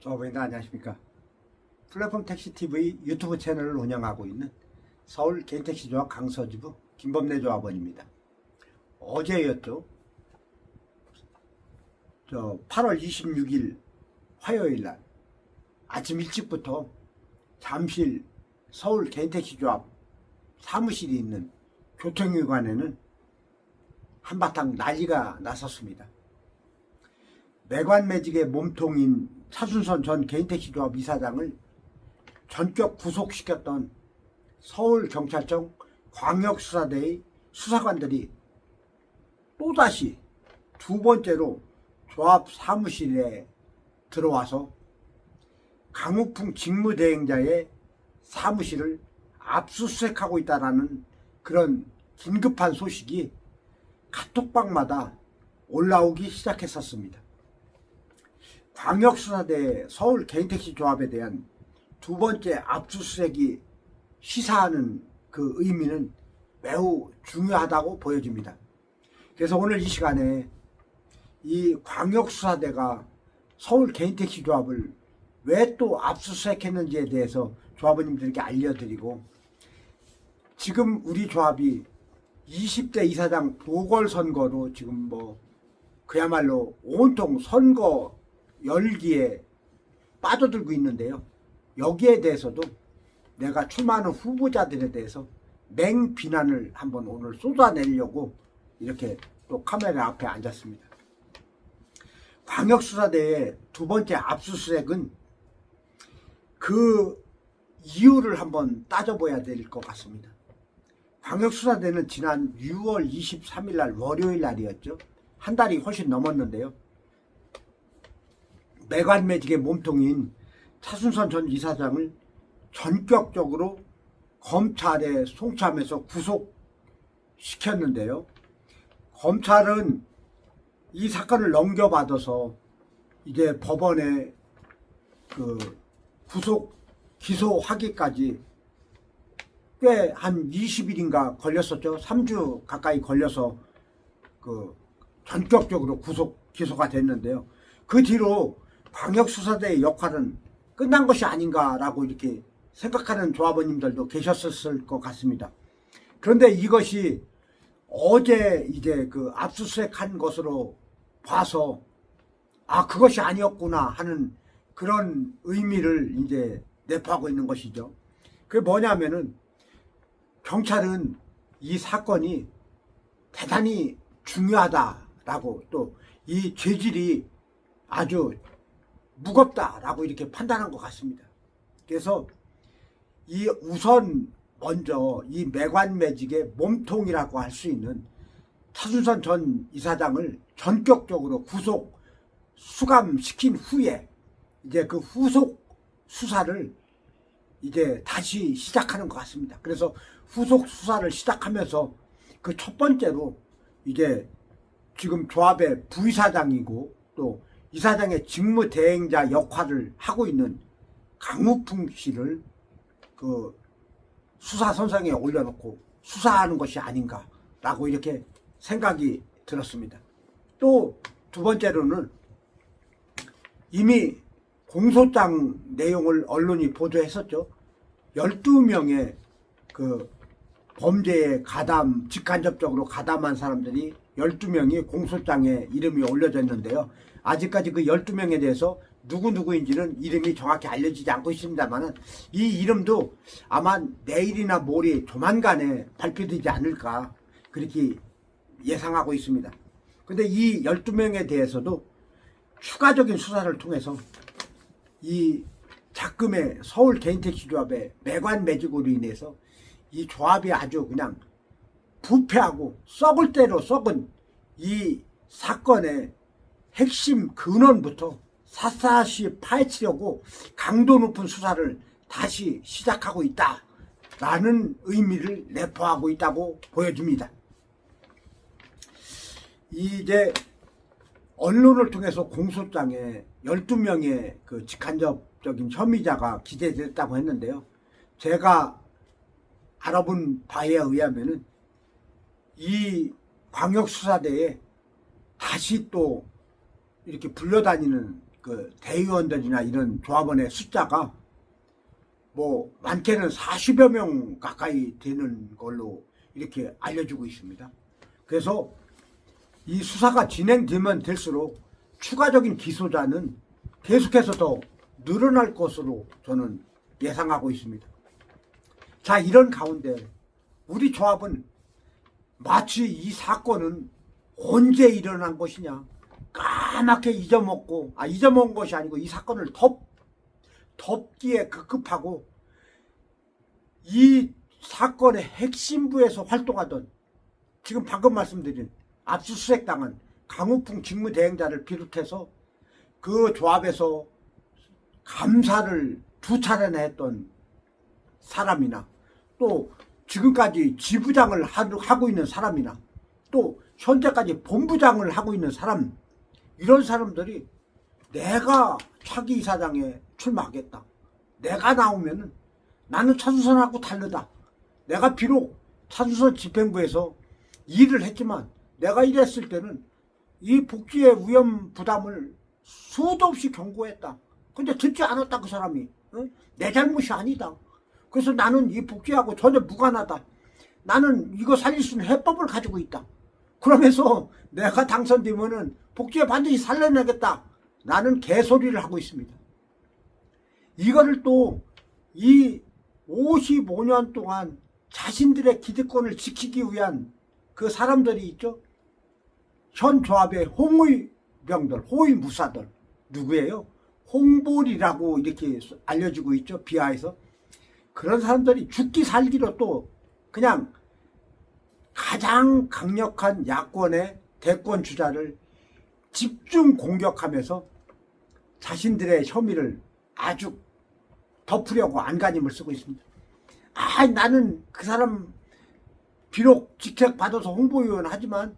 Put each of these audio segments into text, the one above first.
조합원님 안녕하십니까. 플랫폼 택시 TV 유튜브 채널을 운영하고 있는 서울 개인택시조합 강서지부 김범래 조합원입니다. 어제였죠. 8월 26일 화요일날 아침 일찍부터 잠실 서울 개인택시조합 사무실이 있는 교통위관에는 한바탕 난리가 났었습니다. 매관매직의 몸통인 차순선 전 개인택시조합 이사장을 전격 구속시켰던 서울경찰청 광역수사대의 수사관들이 또다시 두 번째로 조합 사무실에 들어와서 강우풍 직무대행자의 사무실을 압수수색하고 있다는 그런 긴급한 소식이 카톡방마다 올라오기 시작했었습니다. 광역수사대 서울 개인택시조합에 대한 두 번째 압수수색이 시사하는 그 의미는 매우 중요하다고 보여집니다. 그래서 오늘 이 시간에 이 광역수사대가 서울 개인택시조합을 왜 또 압수수색했는지에 대해서 조합원님들에게 알려드리고, 지금 우리 조합이 20대 이사장 보궐선거로 지금 그야말로 온통 선거 열기에 빠져들고 있는데요. 여기에 대해서도 내가 출마하는 후보자들에 대해서 맹비난을 한번 오늘 쏟아내려고 이렇게 또 카메라 앞에 앉았습니다. 광역수사대의 두 번째 압수수색은 그 이유를 한번 따져봐야 될 것 같습니다. 광역수사대는 지난 6월 23일 날 월요일 날이었죠. 한 달이 훨씬 넘었는데요. 매관매직의 몸통인 차순선 전 이사장을 전격적으로 검찰에 송치하면서 구속시켰는데요. 검찰은 이 사건을 넘겨받아서 이제 법원에 그 구속 기소하기까지 꽤 한 20일인가 걸렸었죠. 3주 가까이 걸려서 그 전격적으로 구속 기소가 됐는데요. 그 뒤로 광역수사대의 역할은 끝난 것이 아닌가라고 이렇게 생각하는 조합원님들도 계셨을 것 같습니다. 그런데 이것이 어제 이제 그 압수수색한 것으로 봐서 그것이 아니었구나 하는 그런 의미를 이제 내포하고 있는 것이죠. 그게 뭐냐면은 경찰은 이 사건이 대단히 중요하다라고, 또 이 죄질이 아주 무겁다라고 이렇게 판단한 것 같습니다. 그래서 이 우선 먼저 이 매관매직의 몸통이라고 할 수 있는 차순선 전 이사장을 전격적으로 구속 수감시킨 후에 이제 그 후속 수사를 이제 다시 시작하는 것 같습니다. 그래서 후속 수사를 시작하면서 그 첫 번째로 이제 지금 조합의 부이사장이고 또 이사장의 직무대행자 역할을 하고 있는 강우풍 씨를 그 수사선상에 올려놓고 수사하는 것이 아닌가라고 이렇게 생각이 들었습니다. 또 두 번째로는 이미 공소장 내용을 언론이 보도했었죠. 12명의 그 범죄에 직간접적으로 가담한 사람들이 12명이 공소장에 이름이 올려져 있는데요. 아직까지 그 12명에 대해서 누구인지는 이름이 정확히 알려지지 않고 있습니다만, 이 이름도 아마 내일이나 모레 조만간에 발표되지 않을까 그렇게 예상하고 있습니다. 근데 이 12명에 대해서도 추가적인 수사를 통해서 이 작금의 서울 개인택시조합의 매관매직으로 인해서 이 조합이 아주 그냥 부패하고 썩을 대로 썩은 이 사건의 핵심 근원부터 샅샅이 파헤치려고 강도 높은 수사를 다시 시작하고 있다라는 의미를 내포하고 있다고 보여집니다. 이제 언론을 통해서 공소장에 12명의 그 직간접적인 혐의자가 기재됐다고 했는데요. 제가 알아본 바에 의하면은 이 광역수사대에 다시 또 이렇게 불려다니는 그 대의원들이나 이런 조합원의 숫자가 뭐 많게는 40여 명 가까이 되는 걸로 이렇게 알려지고 있습니다. 그래서 이 수사가 진행되면 될수록 추가적인 기소자는 계속해서 더 늘어날 것으로 저는 예상하고 있습니다. 자, 이런 가운데 우리 조합은 마치 이 사건은 언제 일어난 것이냐, 까맣게 잊어먹은 것이 아니고 이 사건을 덮기에 급급하고 이 사건의 핵심부에서 활동하던 지금 방금 말씀드린 압수수색당한 강우풍 직무대행자를 비롯해서 그 조합에서 감사를 2차례나 했던 사람이나 또 지금까지 지부장을 하고 있는 사람이나 또 현재까지 본부장을 하고 있는 사람, 이런 사람들이 내가 차기 이사장에 출마하겠다, 내가 나오면은 나는 차수선하고 다르다, 내가 비록 차수선 집행부에서 일을 했지만 내가 일했을 때는 이 복지의 위험 부담을 수도 없이 경고했다. 근데 듣지 않았다, 그 사람이. 내 잘못이 아니다. 그래서 나는 이 복지하고 전혀 무관하다. 나는 이거 살릴 수 있는 해법을 가지고 있다. 그러면서 내가 당선되면은 복지에 반드시 살려내겠다. 나는 개소리를 하고 있습니다. 이거를 또 이 55년 동안 자신들의 기득권을 지키기 위한 그 사람들이 있죠. 현 조합의 홍의병들, 호위무사들. 누구예요? 홍보리라고 이렇게 알려지고 있죠. 비하에서. 그런 사람들이 죽기 살기로 또 그냥 가장 강력한 야권의 대권 주자를 집중 공격하면서 자신들의 혐의를 아주 덮으려고 안간힘을 쓰고 있습니다. 나는 그 사람 비록 직책 받아서 홍보위원 하지만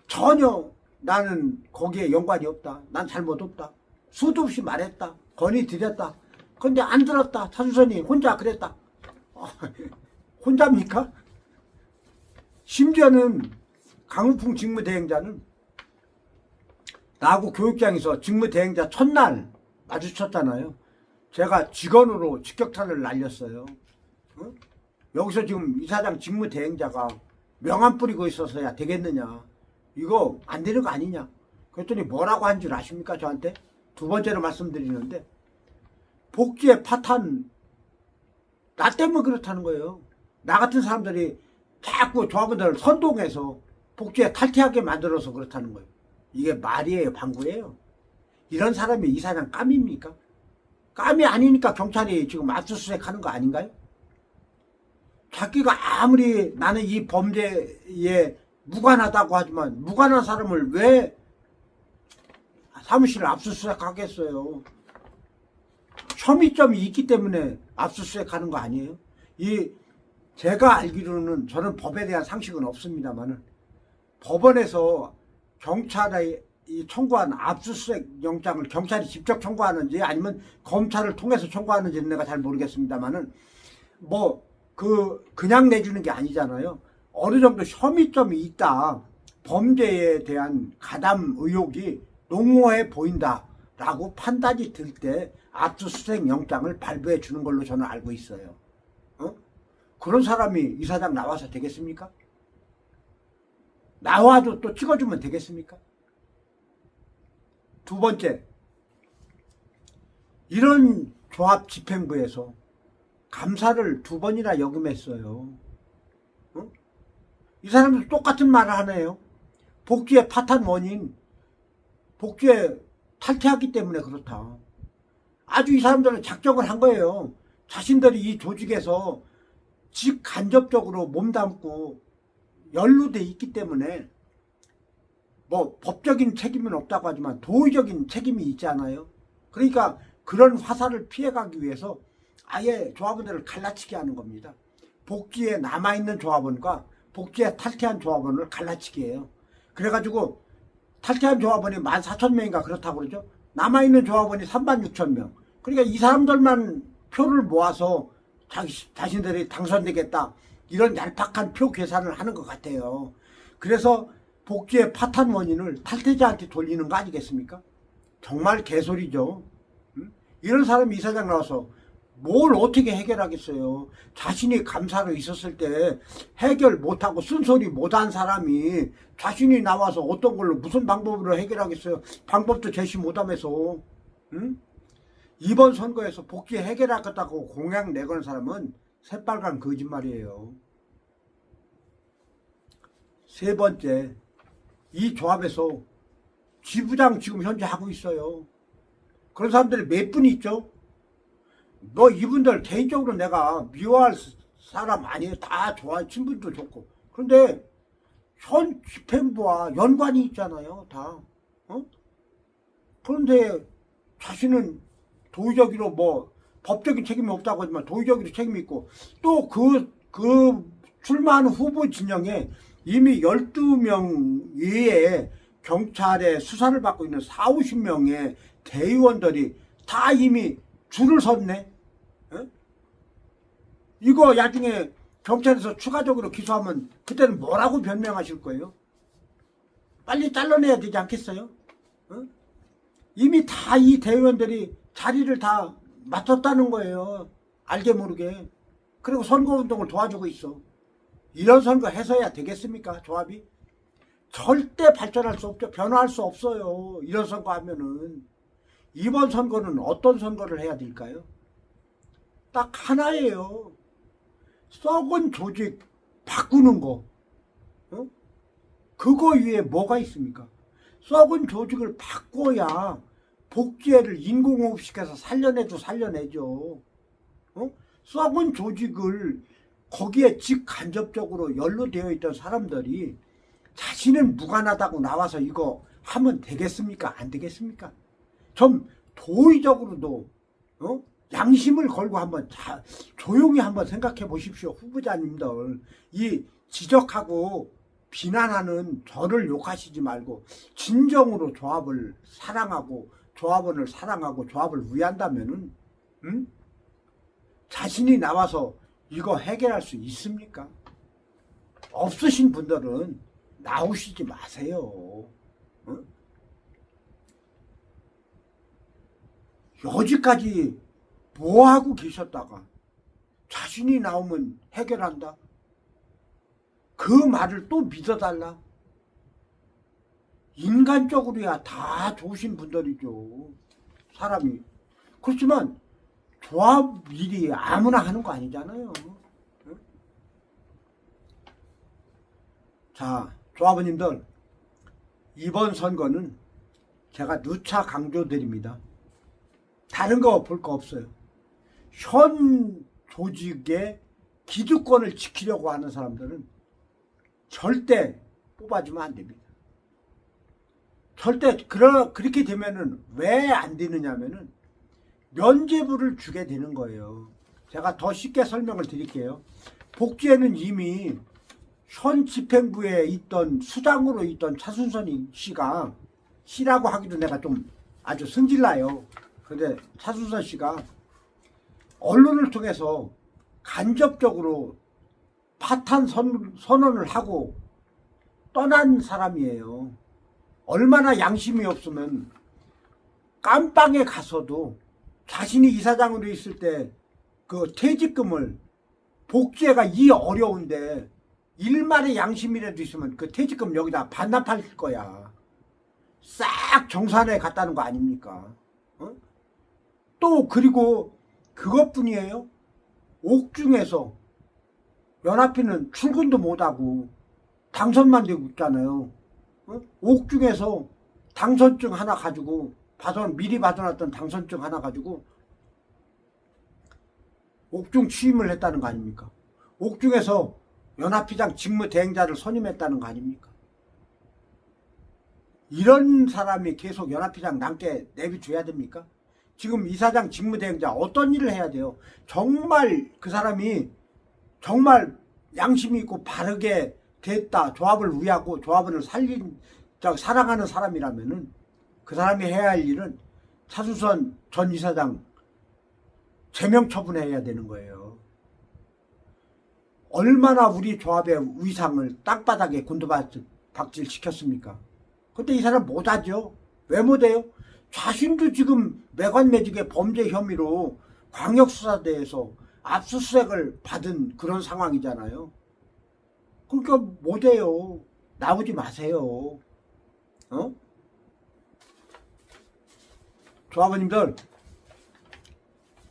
전혀 나는 거기에 연관이 없다. 난 잘못 없다. 수도 없이 말했다. 건의 드렸다. 근데 안 들었다. 차수선이 혼자 그랬다. 혼자입니까? 심지어는 강우풍 직무대행자는 나하고 교육장에서 직무대행자 첫날 마주쳤잖아요. 제가 직원으로 직격탄을 날렸어요. 여기서 지금 이사장 직무대행자가 명함 뿌리고 있어서야 되겠느냐. 이거 안 되는 거 아니냐. 그랬더니 뭐라고 한 줄 아십니까? 저한테? 두 번째로 말씀드리는데, 복지의 파탄 나 때문에 그렇다는 거예요. 나 같은 사람들이 자꾸 조합원들을 선동해서 복지에 탈퇴하게 만들어서 그렇다는 거예요. 이게 말이에요, 방구예요? 이런 사람이 이사장 깜입니까? 깜이 아니니까 경찰이 지금 압수수색하는 거 아닌가요? 자기가 아무리 나는 이 범죄에 무관하다고 하지만 무관한 사람을 왜 사무실을 압수수색하겠어요? 혐의점이 있기 때문에 압수수색하는 거 아니에요? 제가 알기로는, 저는 법에 대한 상식은 없습니다만은, 법원에서 경찰에 청구한 압수수색 영장을 경찰이 직접 청구하는지 아니면 검찰을 통해서 청구하는지는 내가 잘 모르겠습니다만은, 그냥 내주는 게 아니잖아요. 어느 정도 혐의점이 있다, 범죄에 대한 가담 의혹이 농후해 보인다라고 판단이 들 때 압수수색 영장을 발부해 주는 걸로 저는 알고 있어요. 그런 사람이 이사장 나와서 되겠습니까? 나와도 또 찍어주면 되겠습니까? 두 번째, 이런 조합 집행부에서 감사를 2번이나 역임했어요. 이 사람들 똑같은 말을 하네요. 복지의 파탄 원인, 복지에 탈퇴하기 때문에 그렇다. 아주 이 사람들은 작정을 한 거예요. 자신들이 이 조직에서 직간접적으로 몸담고 연루돼 있기 때문에, 법적인 책임은 없다고 하지만 도의적인 책임이 있잖아요. 그러니까 그런 화살을 피해가기 위해서 아예 조합원들을 갈라치게 하는 겁니다. 복지에 남아있는 조합원과 복지에 탈퇴한 조합원을 갈라치게 해요. 그래가지고 탈퇴한 조합원이 14,000명인가 그렇다고 그러죠. 남아있는 조합원이 36,000명. 그러니까 이 사람들만 표를 모아서 자신들이 당선되겠다, 이런 얄팍한 표 계산을 하는 것 같아요. 그래서 복지의 파탄 원인을 탈퇴자한테 돌리는 거 아니겠습니까? 정말 개소리죠. 응? 이런 사람이 이사장 나와서 뭘 어떻게 해결하겠어요. 자신이 감사로 있었을 때 해결 못하고 쓴소리 못한 사람이 자신이 나와서 어떤 걸로 무슨 방법으로 해결하겠어요. 방법도 제시 못하면서. 응? 이번 선거에서 복지 해결하겠다고 공약 내건 사람은 새빨간 거짓말이에요. 세 번째, 이 조합에서 지부장 지금 현재 하고 있어요. 그런 사람들이 몇 분 있죠? 뭐 이분들 개인적으로 내가 미워할 사람 아니에요. 다 좋아요. 친분도 좋고. 그런데 현 집행부와 연관이 있잖아요. 다. 어? 그런데 자신은 도의적으로 뭐 법적인 책임이 없다고 하지만 도의적으로 책임이 있고 또 그 출마하는 후보 진영에 이미 12명 이외에 경찰의 수사를 받고 있는 4, 50명의 대의원들이 다 이미 줄을 섰네. 에? 이거 나중에 경찰에서 추가적으로 기소하면 그때는 뭐라고 변명하실 거예요? 빨리 잘라내야 되지 않겠어요? 어? 이미 다 이 대의원들이 자리를 다 맡았다는 거예요. 알게 모르게. 그리고 선거운동을 도와주고 있어. 이런 선거 해서야 되겠습니까? 조합이? 절대 발전할 수 없죠. 변화할 수 없어요. 이런 선거 하면은. 이번 선거는 어떤 선거를 해야 될까요? 딱 하나예요. 썩은 조직 바꾸는 거. 어? 그거 위에 뭐가 있습니까? 썩은 조직을 바꿔야 복지회를 인공호흡시켜서 살려내도 살려내죠. 어? 썩은 조직을 거기에 직간접적으로 연루되어 있던 사람들이 자신은 무관하다고 나와서 이거 하면 되겠습니까? 안 되겠습니까? 좀 도의적으로도 양심을 걸고 한번 조용히 한번 생각해 보십시오. 후보자님들. 이 지적하고 비난하는 저를 욕하시지 말고 진정으로 조합을 사랑하고 조합원을 사랑하고 조합을 위한다면은 자신이 나와서 이거 해결할 수 있습니까? 없으신 분들은 나오시지 마세요. 여지까지 뭐하고 계셨다가 자신이 나오면 해결한다? 그 말을 또 믿어달라? 인간적으로야 다 좋으신 분들이죠. 사람이. 그렇지만 조합 일이 아무나 하는 거 아니잖아요. 자, 조합원님들, 이번 선거는 제가 누차 강조드립니다. 다른 거 볼 거 없어요. 현 조직의 기득권을 지키려고 하는 사람들은 절대 뽑아주면 안 됩니다. 절대 그렇게 되면은 왜 안 되느냐면은 면죄부를 주게 되는 거예요. 제가 더 쉽게 설명을 드릴게요. 복지에는 이미 현 집행부에 있던 수장으로 있던 차순선 씨가, 씨라고 하기도 내가 좀 아주 승질나요. 근데 차순선 씨가 언론을 통해서 간접적으로 파탄 선언을 하고 떠난 사람이에요. 얼마나 양심이 없으면 깜빵에 가서도 자신이 이사장으로 있을 때 그 퇴직금을, 복지회가 이 어려운데 일말의 양심이라도 있으면 그 퇴직금 여기다 반납할 거야. 싹 정산해 갔다는 거 아닙니까? 어? 또 그리고 그것뿐이에요. 옥중에서 연합회는 출근도 못하고 당선만 되고 있잖아요. 어? 옥중에서 당선증 하나 가지고 미리 받아놨던 당선증 하나 가지고 옥중 취임을 했다는 거 아닙니까? 옥중에서 연합회장 직무대행자를 선임했다는 거 아닙니까? 이런 사람이 계속 연합회장 남게 내비줘야 됩니까? 지금 이사장 직무대행자 어떤 일을 해야 돼요? 정말 그 사람이 정말 양심이 있고 바르게 됐다, 조합을 위하고 조합원을 사랑하는 사람이라면은 그 사람이 해야 할 일은 차순선 전 이사장 제명 처분해야 되는 거예요. 얼마나 우리 조합의 위상을 땅바닥에 곤두박질 시켰습니까? 근데 이 사람 못하죠. 왜 못해요? 자신도 지금 매관매직의 범죄 혐의로 광역수사대에서 압수수색을 받은 그런 상황이잖아요. 그러니까 못해요. 나오지 마세요. 조합원님들,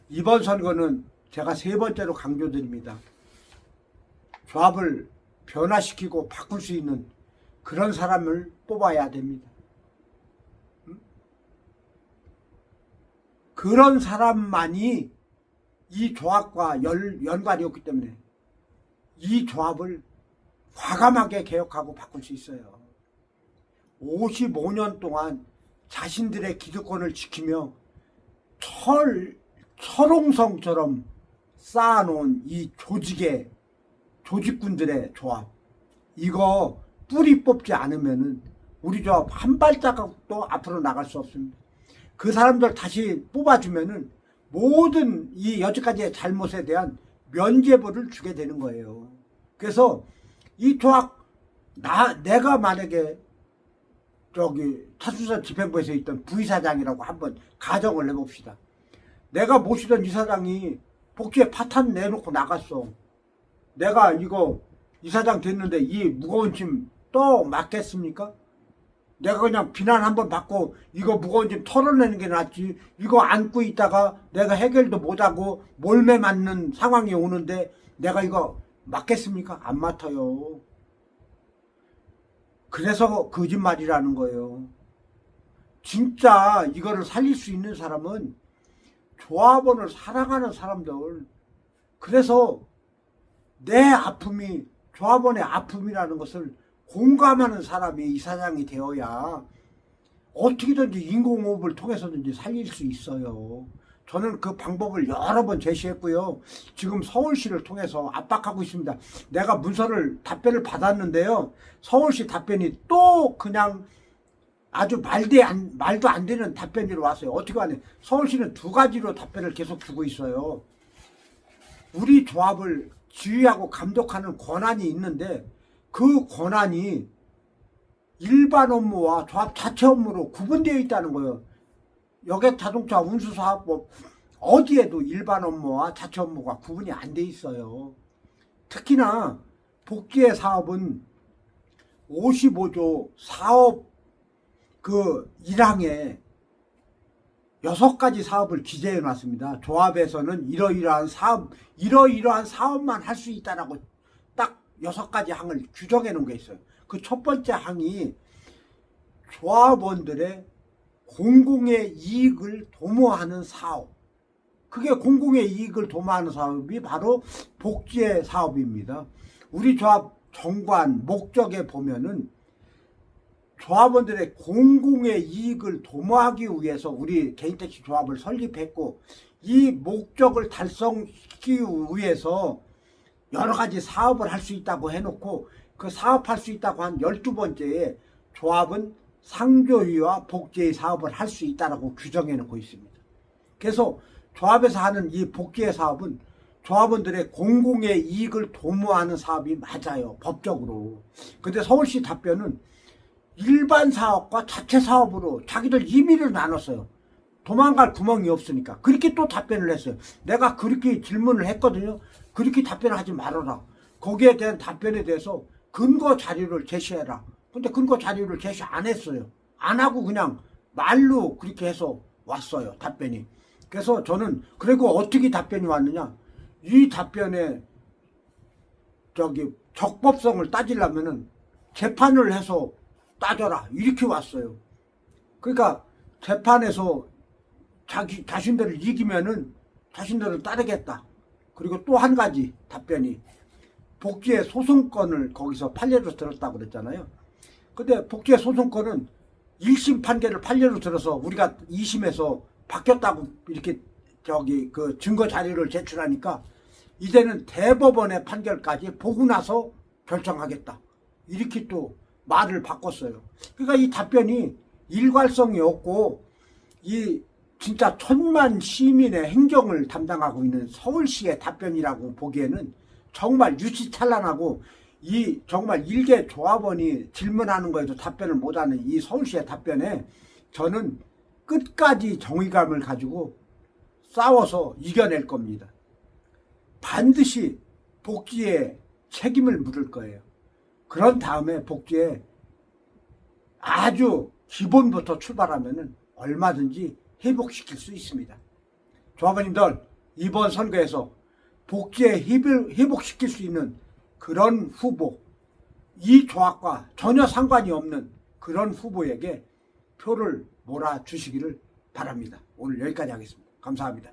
이번 선거는 제가 3번째로 강조드립니다. 조합을 변화시키고 바꿀 수 있는 그런 사람을 뽑아야 됩니다. 그런 사람만이 이 조합과 연관이 없기 때문에 이 조합을 과감하게 개혁하고 바꿀 수 있어요. 55년 동안 자신들의 기득권을 지키며 철옹성처럼 쌓아놓은 이 조직군들의 조합, 이거 뿌리 뽑지 않으면은 우리 조합 한 발자국도 앞으로 나갈 수 없습니다. 그 사람들 다시 뽑아주면은 모든 이 여태까지의 잘못에 대한 면죄부를 주게 되는 거예요. 그래서 이 조합, 내가 만약에 타수선 집행부에서 있던 부이사장이라고 한번 가정을 해봅시다. 내가 모시던 이사장이 복지에 파탄 내놓고 나갔어. 내가 이사장 됐는데 이 무거운 짐 또 맡겠습니까? 내가 그냥 비난 한번 받고 이거 무거운 짐 털어내는 게 낫지. 이거 안고 있다가 내가 해결도 못하고 몰매 맞는 상황이 오는데 내가 이거 맡겠습니까? 안 맡아요. 그래서 거짓말이라는 거예요. 진짜 이거를 살릴 수 있는 사람은 조합원을 사랑하는 사람들. 그래서 내 아픔이 조합원의 아픔이라는 것을 공감하는 사람이 이사장이 되어야 어떻게든지 인공호흡을 통해서든지 살릴 수 있어요. 저는 그 방법을 여러 번 제시했고요. 지금 서울시를 통해서 압박하고 있습니다. 내가 문서를 답변을 받았는데요. 서울시 답변이 또 그냥 아주 말도 안 되는 답변이 왔어요. 어떻게 하냐. 서울시는 2가지로 답변을 계속 주고 있어요. 우리 조합을 지휘하고 감독하는 권한이 있는데 그 권한이 일반 업무와 조합 자체 업무로 구분되어 있다는 거예요. 여객자동차 운수사업법 어디에도 일반 업무와 자체 업무가 구분이 안 돼 있어요. 특히나 복지의 사업은 55조 사업 1항에 6가지 사업을 기재해 놨습니다. 조합에서는 이러이러한 사업만 할 수 있다라고 딱 6가지 항을 규정해 놓은 게 있어요. 그 첫 번째 항이 조합원들의 공공의 이익을 도모하는 사업. 그게 공공의 이익을 도모하는 사업이 바로 복지의 사업입니다. 우리 조합 정관 목적에 보면은 조합원들의 공공의 이익을 도모하기 위해서 우리 개인택시 조합을 설립했고, 이 목적을 달성시키기 위해서 여러 가지 사업을 할 수 있다고 해놓고, 그 사업할 수 있다고 한 12번째에 조합은 상조위와 복지의 사업을 할 수 있다고 규정해 놓고 있습니다. 그래서 조합에서 하는 이 복지의 사업은 조합원들의 공공의 이익을 도모하는 사업이 맞아요, 법적으로. 근데 서울시 답변은 일반 사업과 자체 사업으로 자기들 임의를 나눴어요. 도망갈 구멍이 없으니까. 그렇게 또 답변을 했어요. 내가 그렇게 질문을 했거든요. 그렇게 답변을 하지 말아라. 거기에 대한 답변에 대해서 근거 자료를 제시해라. 근데 근거 자료를 제시 안 했어요. 안 하고 그냥 말로 그렇게 해서 왔어요, 답변이. 그래서 저는, 그리고 어떻게 답변이 왔느냐. 이 답변에 적법성을 따지려면은 재판을 해서 따져라, 이렇게 왔어요. 그러니까 재판에서 자신들을 이기면은 자신들을 따르겠다. 그리고 또 한 가지 답변이 복지의 소송권을 거기서 판례로 들었다고 그랬잖아요. 근데 복지의 소송권은 1심 판결을 판례로 들어서 우리가 2심에서 바뀌었다고 이렇게 그 증거 자료를 제출하니까 이제는 대법원의 판결까지 보고 나서 결정하겠다, 이렇게 또 말을 바꿨어요. 그러니까 이 답변이 일관성이 없고, 이 진짜 1000만 시민의 행정을 담당하고 있는 서울시의 답변이라고 보기에는 정말 유치찬란하고, 이 정말 일개 조합원이 질문하는 거에도 답변을 못하는 이 서울시의 답변에 저는 끝까지 정의감을 가지고 싸워서 이겨낼 겁니다. 반드시 복지에 책임을 물을 거예요. 그런 다음에 복지에 아주 기본부터 출발하면 얼마든지 회복시킬 수 있습니다. 조합원님들, 이번 선거에서 복지에 회복시킬 수 있는 그런 후보, 이 조합과 전혀 상관이 없는 그런 후보에게 표를 몰아주시기를 바랍니다. 오늘 여기까지 하겠습니다. 감사합니다.